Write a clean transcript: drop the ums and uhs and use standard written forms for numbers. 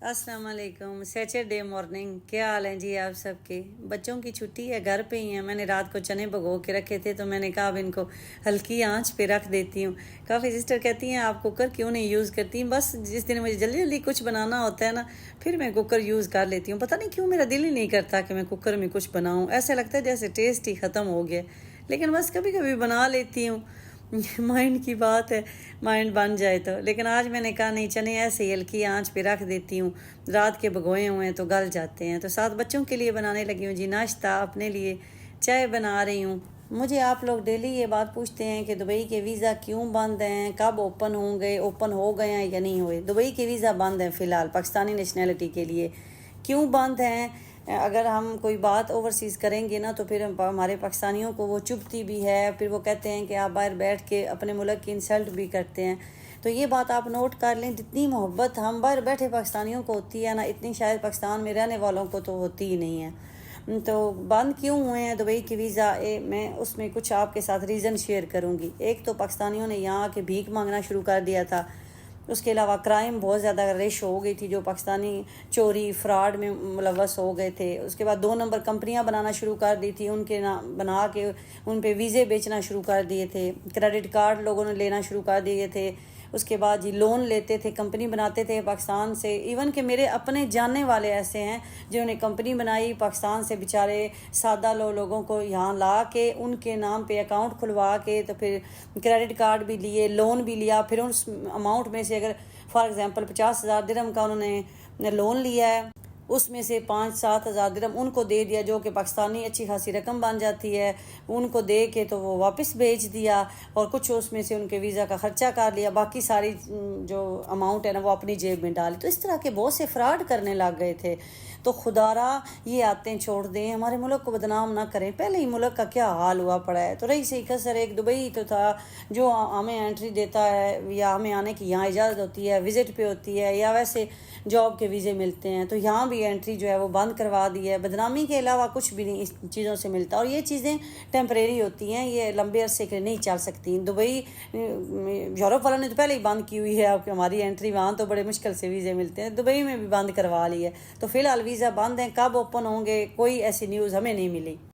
अस्सलाम वालेकुम। Saturday morning, क्या हाल है जी आप सबके? बच्चों की छुट्टी है, घर पे ही हैं। मैंने रात को चने भगो के रखे थे तो मैंने कहा अब इनको हल्की आंच पे रख देती हूँ। काफ़ी सिस्टर कहती हैं आप कुकर क्यों नहीं यूज़ करती? बस जिस दिन मुझे जल्दी जल्दी कुछ बनाना होता है ना, फिर मैं कुकर यूज़ कर लेती हूँ। पता नहीं क्यों मेरा दिल ही नहीं करता कि मैं कुकर में कुछ बनाऊँ। ऐसा लगता है जैसे टेस्ट ही ख़त्म हो गया, लेकिन बस कभी कभी बना लेती हूँ। माइंड की बात है, माइंड बन जाए तो। लेकिन आज मैंने कहा नहीं, चने ऐसे ही हल्की आंच पे रख देती हूँ, रात के भगोए हुए हैं तो गल जाते हैं। तो साथ बच्चों के लिए बनाने लगी हूँ जी नाश्ता, अपने लिए चाय बना रही हूँ। मुझे आप लोग डेली ये बात पूछते हैं कि दुबई के वीज़ा क्यों बंद हैं, कब ओपन होंगे, ओपन हो गए हैं या नहीं हुए। दुबई के वीज़ा बंद हैं फ़िलहाल पाकिस्तानी नेशनैलिटी के लिए। क्यों बंद हैं? अगर हम कोई बात ओवरसीज़ करेंगे ना तो फिर हमारे पाकिस्तानियों को वो चुभती भी है। फिर वो कहते हैं कि आप बाहर बैठ के अपने मुल्क की इंसल्ट भी करते हैं। तो ये बात आप नोट कर लें, जितनी मोहब्बत हम बाहर बैठे पाकिस्तानियों को होती है ना, इतनी शायद पाकिस्तान में रहने वालों को तो होती ही नहीं है। तो बंद क्यों हुए हैं दुबई के वीज़ा? मैं उसमें कुछ आपके साथ रीज़न शेयर करूँगी। एक तो पाकिस्तानियों ने यहाँ आके भीख मांगना शुरू कर दिया था। उसके अलावा क्राइम बहुत ज़्यादा रेश हो गई थी, जो पाकिस्तानी चोरी फ्रॉड में मुलव्वस हो गए थे। उसके बाद 2 नंबर कंपनियां बनाना शुरू कर दी थी, उनके नाम बना के उन पे वीज़े बेचना शुरू कर दिए थे। क्रेडिट कार्ड लोगों ने लेना शुरू कर दिए थे। उसके बाद जी लोन लेते थे, कंपनी बनाते थे पाकिस्तान से। इवन कि मेरे अपने जानने वाले ऐसे हैं जिन्होंने कंपनी बनाई पाकिस्तान से, बेचारे सादा लोगों को यहाँ ला के उनके नाम पे अकाउंट खुलवा के, तो फिर क्रेडिट कार्ड भी लिए, लोन भी लिया। फिर उस अमाउंट में से अगर फॉर एग्जांपल 50,000 दिरहम का उन्होंने लोन लिया है, उसमें से 5-7 हज़ार दिरहम उनको दे दिया, जो कि पाकिस्तानी अच्छी खासी रकम बन जाती है। उनको दे के तो वो वापस भेज दिया, और कुछ उसमें से उनके वीज़ा का ख़र्चा कर लिया, बाकी सारी जो अमाउंट है ना वो अपनी जेब में डाली। तो इस तरह के बहुत से फ्रॉड करने लग गए थे। तो खुदारा ये आते छोड़ दें, हमारे मुल्क को बदनाम ना करें। पहले ही मुल्क का क्या हाल हुआ पड़ा है। तो रही सही कसर एक दुबई तो था जो हमें एंट्री देता है, या हमें आने की यहाँ इजाज़त होती है, विज़िट पे होती है, या वैसे जॉब के वीज़े मिलते हैं। तो यहाँ भी एंट्री जो है वो बंद करवा दी है। बदनामी के अलावा कुछ भी नहीं इस चीज़ों से मिलता, और ये चीज़ें टेम्परेरी होती हैं, ये लंबे अरसे के लिए नहीं चल सकती। दुबई यूरोप वालों ने तो पहले ही बंद की हुई है अब हमारी एंट्री, वहाँ तो बड़े मुश्किल से वीज़े मिलते हैं, दुबई में भी बंद करवा ली है। तो फ़िलहाल वीज़ा बंद हैं, कब ओपन होंगे कोई ऐसी न्यूज़ हमें नहीं मिली।